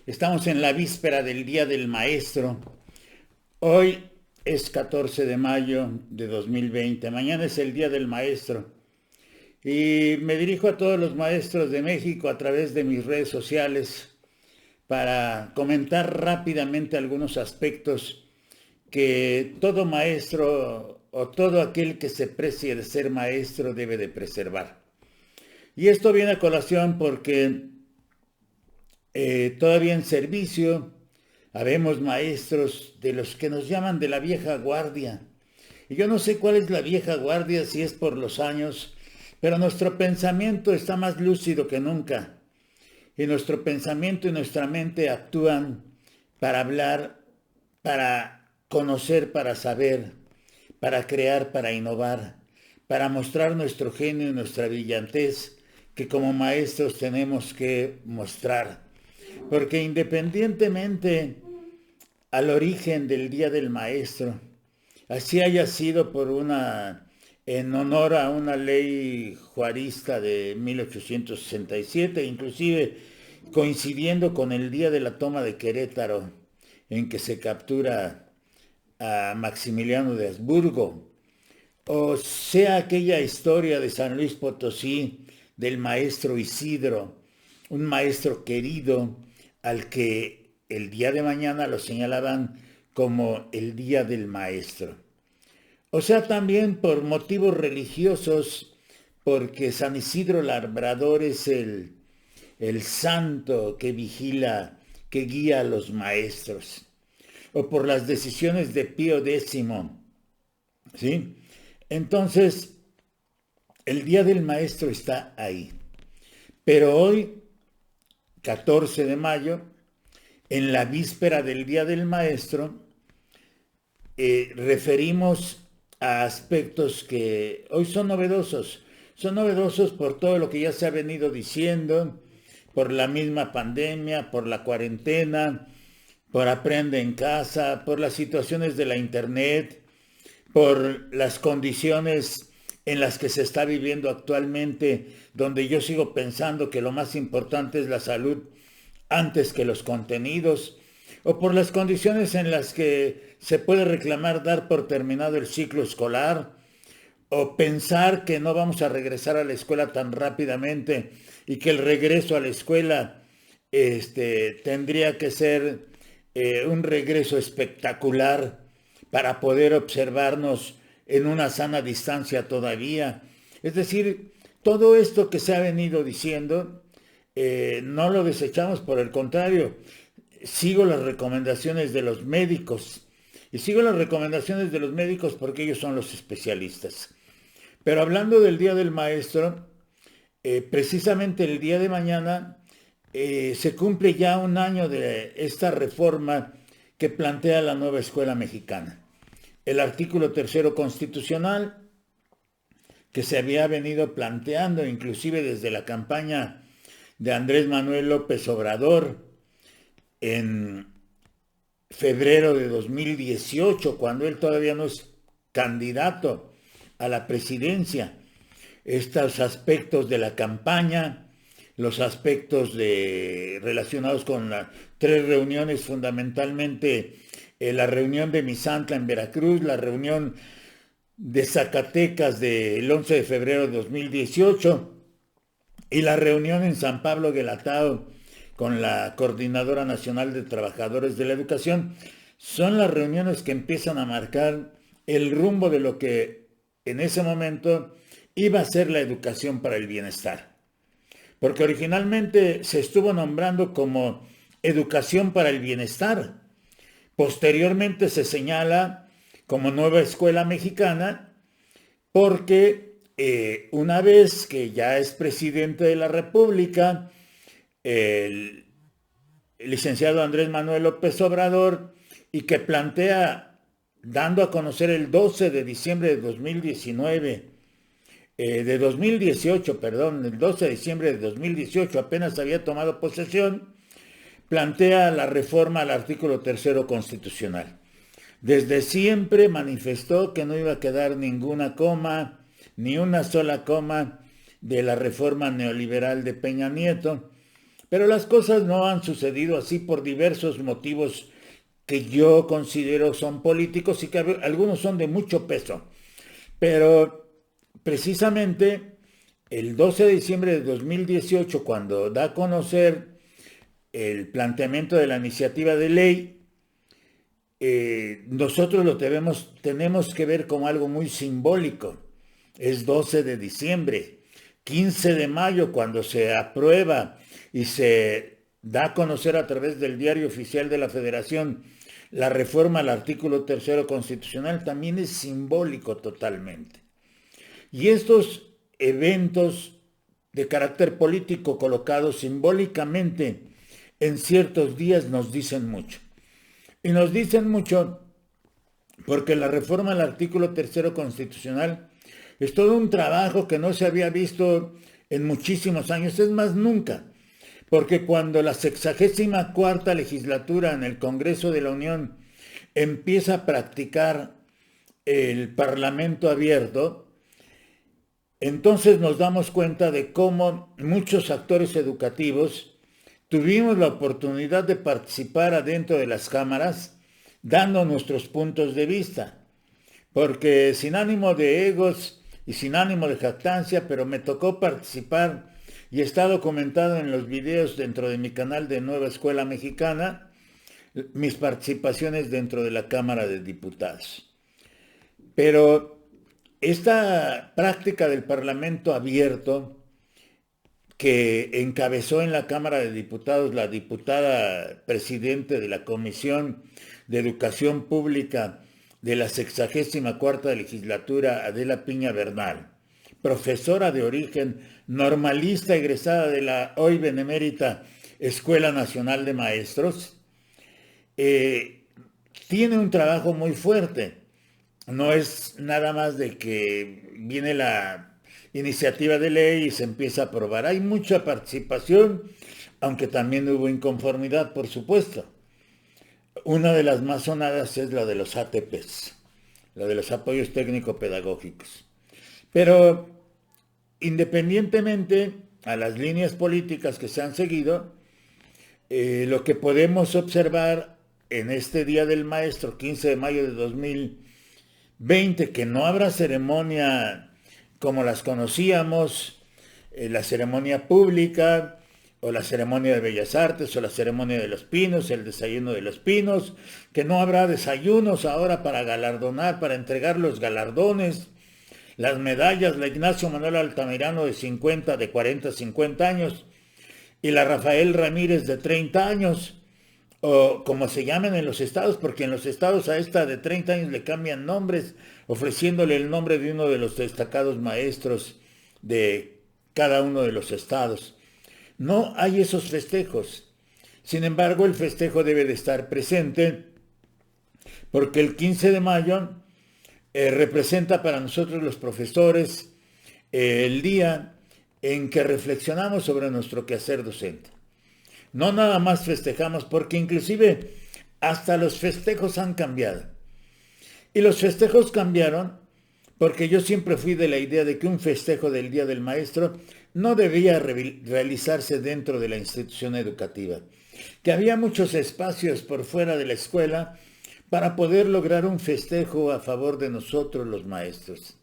Estamos en la víspera del Día del Maestro. Hoy es 14 de mayo de 2020. Mañana es el Día del Maestro. Y me dirijo a todos los maestros de México a través de mis redes sociales para comentar rápidamente algunos aspectos que todo maestro o todo aquel que se precie de ser maestro debe de preservar. Y esto viene a colación porque todavía en servicio habemos maestros de los que nos llaman de la vieja guardia. Y yo no sé cuál es la vieja guardia, si es por los años, pero nuestro pensamiento está más lúcido que nunca. Y nuestro pensamiento y nuestra mente actúan para hablar, para conocer, para saber, para crear, para innovar, para mostrar nuestro genio y nuestra brillantez que como maestros tenemos que mostrar. Porque independientemente al origen del Día del Maestro, así haya sido en honor a una ley juarista de 1867, inclusive coincidiendo con el día de la toma de Querétaro, en que se captura a Maximiliano de Habsburgo, o sea aquella historia de San Luis Potosí, del maestro Isidro, un maestro querido al que el día de mañana lo señalaban como el Día del Maestro. O sea, también por motivos religiosos, porque San Isidro Labrador es el santo que vigila, que guía a los maestros, o por las decisiones de Pío X, ¿sí? Entonces, el Día del Maestro está ahí. Pero hoy, 14 de mayo, en la víspera del Día del Maestro, referimos a aspectos que hoy son novedosos. Son novedosos por todo lo que ya se ha venido diciendo, por la misma pandemia, por la cuarentena, por aprende en casa, por las situaciones de la internet, por las condiciones en las que se está viviendo actualmente, donde yo sigo pensando que lo más importante es la salud antes que los contenidos, o por las condiciones en las que se puede reclamar dar por terminado el ciclo escolar, o pensar que no vamos a regresar a la escuela tan rápidamente y que el regreso a la escuela tendría que ser un regreso espectacular para poder observarnos en una sana distancia todavía. Es decir, todo esto que se ha venido diciendo, no lo desechamos, por el contrario, sigo las recomendaciones de los médicos. Y sigo las recomendaciones de los médicos porque ellos son los especialistas. Pero hablando del Día del Maestro, precisamente el día de mañana se cumple ya un año de esta reforma que plantea la nueva escuela mexicana. El artículo 3º constitucional, que se había venido planteando inclusive desde la campaña de Andrés Manuel López Obrador en febrero de 2018, cuando él todavía no es candidato a la presidencia. Estos aspectos de la campaña, los aspectos relacionados con las 3 reuniones, fundamentalmente la reunión de Misantla en Veracruz, la reunión de Zacatecas del 11 de febrero de 2018 y la reunión en San Pablo Guelatao con la Coordinadora Nacional de Trabajadores de la Educación, son las reuniones que empiezan a marcar el rumbo de lo que en ese momento iba a ser la educación para el bienestar. Porque originalmente se estuvo nombrando como educación para el bienestar. Posteriormente se señala como nueva escuela mexicana porque una vez que ya es presidente de la República, el licenciado Andrés Manuel López Obrador, y que plantea, dando a conocer el 12 de diciembre de 2018, el 12 de diciembre de 2018 apenas había tomado posesión, plantea la reforma al artículo 3º constitucional. Desde siempre manifestó que no iba a quedar ninguna coma, ni una sola coma de la reforma neoliberal de Peña Nieto, Pero las cosas no han sucedido así por diversos motivos que yo considero son políticos y que algunos son de mucho peso. Pero precisamente el 12 de diciembre de 2018, cuando da a conocer el planteamiento de la iniciativa de ley, nosotros lo tenemos que ver como algo muy simbólico. Es 12 de diciembre, 15 de mayo, cuando se aprueba y se da a conocer a través del Diario Oficial de la Federación la reforma al artículo 3 constitucional, también es simbólico totalmente. Y estos eventos de carácter político colocados simbólicamente en ciertos días nos dicen mucho. Y nos dicen mucho porque la reforma al artículo 3 constitucional es todo un trabajo que no se había visto en muchísimos años, es más, nunca. Porque cuando la 64ª legislatura en el Congreso de la Unión empieza a practicar el Parlamento abierto, entonces nos damos cuenta de cómo muchos actores educativos tuvimos la oportunidad de participar adentro de las cámaras, dando nuestros puntos de vista. Porque sin ánimo de egos y sin ánimo de jactancia, pero me tocó participar y está documentado en los videos dentro de mi canal de Nueva Escuela Mexicana, mis participaciones dentro de la Cámara de Diputados. Pero esta práctica del Parlamento abierto, que encabezó en la Cámara de Diputados la diputada presidente de la Comisión de Educación Pública de la 64ª legislatura, Adela Piña Bernal, profesora de origen normalista egresada de la hoy benemérita Escuela Nacional de Maestros, tiene un trabajo muy fuerte. No es nada más de que viene la iniciativa de ley y se empieza a aprobar. Hay mucha participación, aunque también hubo inconformidad, por supuesto. Una de las más sonadas es la de los ATPs, la de los apoyos técnico-pedagógicos. Pero independientemente a las líneas políticas que se han seguido, lo que podemos observar en este Día del Maestro, 15 de mayo de 2020, que no habrá ceremonia como las conocíamos, la ceremonia pública, o la ceremonia de Bellas Artes, o la ceremonia de los Pinos, el desayuno de los Pinos, que no habrá desayunos ahora para galardonar, para entregar los galardones, las medallas, la Ignacio Manuel Altamirano de 40, 50 años, y la Rafael Ramírez de 30 años, o como se llaman en los estados, porque en los estados a esta de 30 años le cambian nombres, ofreciéndole el nombre de uno de los destacados maestros de cada uno de los estados. No hay esos festejos. Sin embargo, el festejo debe de estar presente porque el 15 de mayo representa para nosotros los profesores el día en que reflexionamos sobre nuestro quehacer docente. No nada más festejamos, porque inclusive hasta los festejos han cambiado. Y los festejos cambiaron porque yo siempre fui de la idea de que un festejo del Día del Maestro no debía realizarse dentro de la institución educativa, que había muchos espacios por fuera de la escuela para poder lograr un festejo a favor de nosotros los maestros.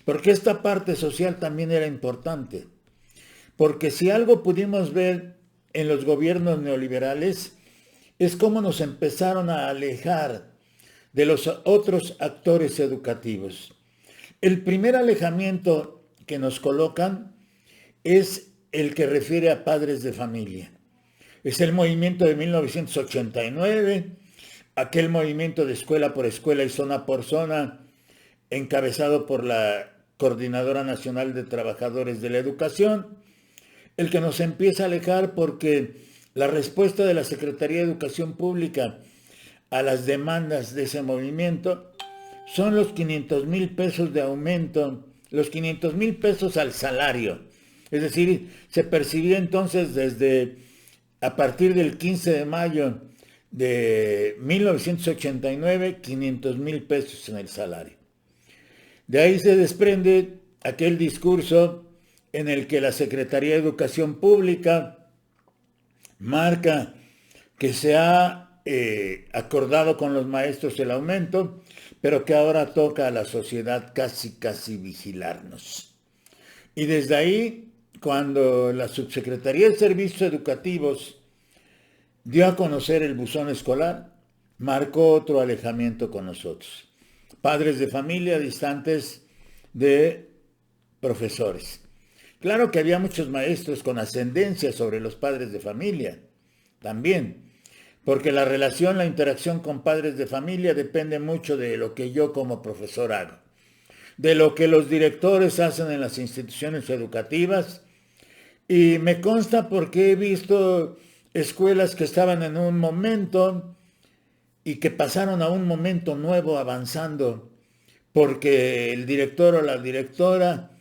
Porque esta parte social también era importante. Porque si algo pudimos ver en los gobiernos neoliberales, es cómo nos empezaron a alejar de los otros actores educativos. El primer alejamiento que nos colocan es el que refiere a padres de familia. Es el movimiento de 1989, aquel movimiento de escuela por escuela y zona por zona, encabezado por la Coordinadora Nacional de Trabajadores de la Educación, el que nos empieza a alejar porque la respuesta de la Secretaría de Educación Pública a las demandas de ese movimiento son los 500,000 pesos de aumento, los 500,000 pesos al salario. Es decir, se percibía entonces a partir del 15 de mayo de 1989, 500,000 pesos en el salario. De ahí se desprende aquel discurso en el que la Secretaría de Educación Pública marca que se ha acordado con los maestros el aumento, pero que ahora toca a la sociedad casi vigilarnos. Y desde ahí, cuando la Subsecretaría de Servicios Educativos dio a conocer el buzón escolar, marcó otro alejamiento con nosotros. Padres de familia distantes de profesores. Claro que había muchos maestros con ascendencia sobre los padres de familia, también, porque la relación, la interacción con padres de familia depende mucho de lo que yo como profesor hago, de lo que los directores hacen en las instituciones educativas, y me consta porque he visto escuelas que estaban en un momento y que pasaron a un momento nuevo avanzando, porque el director o la directora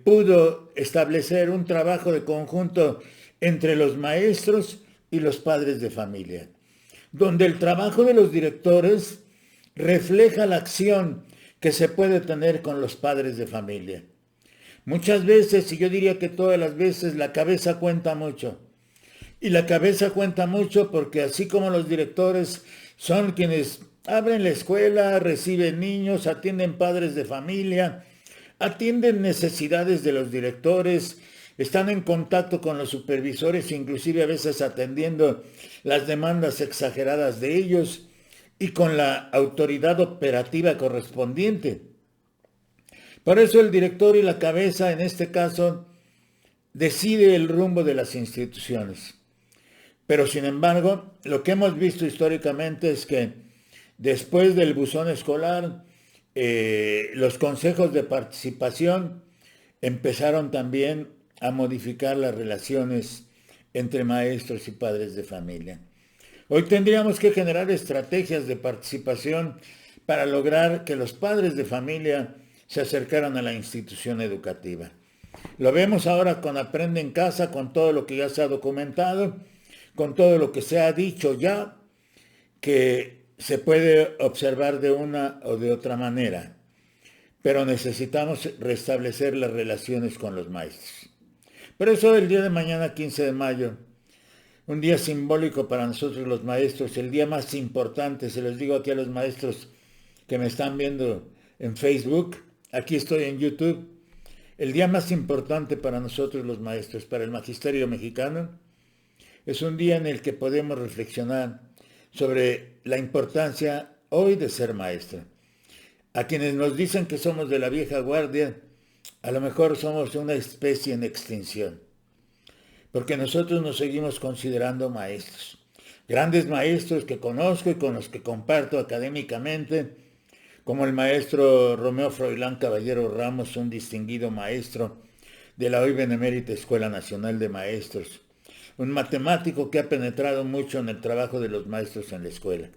pudo establecer un trabajo de conjunto entre los maestros y los padres de familia, donde el trabajo de los directores refleja la acción que se puede tener con los padres de familia. Muchas veces, y yo diría que todas las veces, la cabeza cuenta mucho. Y la cabeza cuenta mucho porque así como los directores son quienes abren la escuela, reciben niños, atienden padres de familia, atienden necesidades de los directores, están en contacto con los supervisores, inclusive a veces atendiendo las demandas exageradas de ellos y con la autoridad operativa correspondiente. Por eso el director y la cabeza, en este caso, decide el rumbo de las instituciones. Pero sin embargo, lo que hemos visto históricamente es que después del buzón escolar, los consejos de participación empezaron también a modificar las relaciones entre maestros y padres de familia. Hoy tendríamos que generar estrategias de participación para lograr que los padres de familia se acercaran a la institución educativa. Lo vemos ahora con Aprende en Casa, con todo lo que ya se ha documentado, con todo lo que se ha dicho ya, que se puede observar de una o de otra manera, pero necesitamos restablecer las relaciones con los maestros. Por eso el día de mañana, 15 de mayo, un día simbólico para nosotros los maestros, el día más importante, se los digo aquí a los maestros que me están viendo en Facebook, aquí estoy en YouTube, el día más importante para nosotros los maestros, para el magisterio mexicano, es un día en el que podemos reflexionar sobre la importancia hoy de ser maestro. A quienes nos dicen que somos de la vieja guardia, a lo mejor somos una especie en extinción, porque nosotros nos seguimos considerando maestros. Grandes maestros que conozco y con los que comparto académicamente, como el maestro Romeo Froilán Caballero Ramos, un distinguido maestro de la hoy benemérita Escuela Nacional de Maestros, un matemático que ha penetrado mucho en el trabajo de los maestros en la escuela.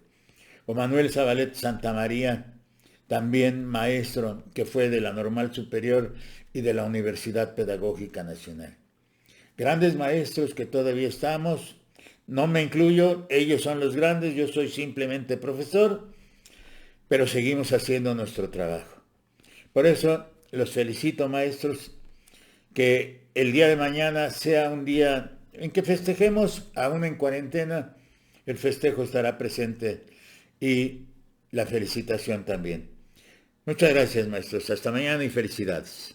O Manuel Zabalet Santamaría, también maestro que fue de la Normal Superior y de la Universidad Pedagógica Nacional. Grandes maestros que todavía estamos, no me incluyo, ellos son los grandes, yo soy simplemente profesor, pero seguimos haciendo nuestro trabajo. Por eso los felicito, maestros, que el día de mañana sea un día en que festejemos, aún en cuarentena, el festejo estará presente y la felicitación también. Muchas gracias, maestros. Hasta mañana y felicidades.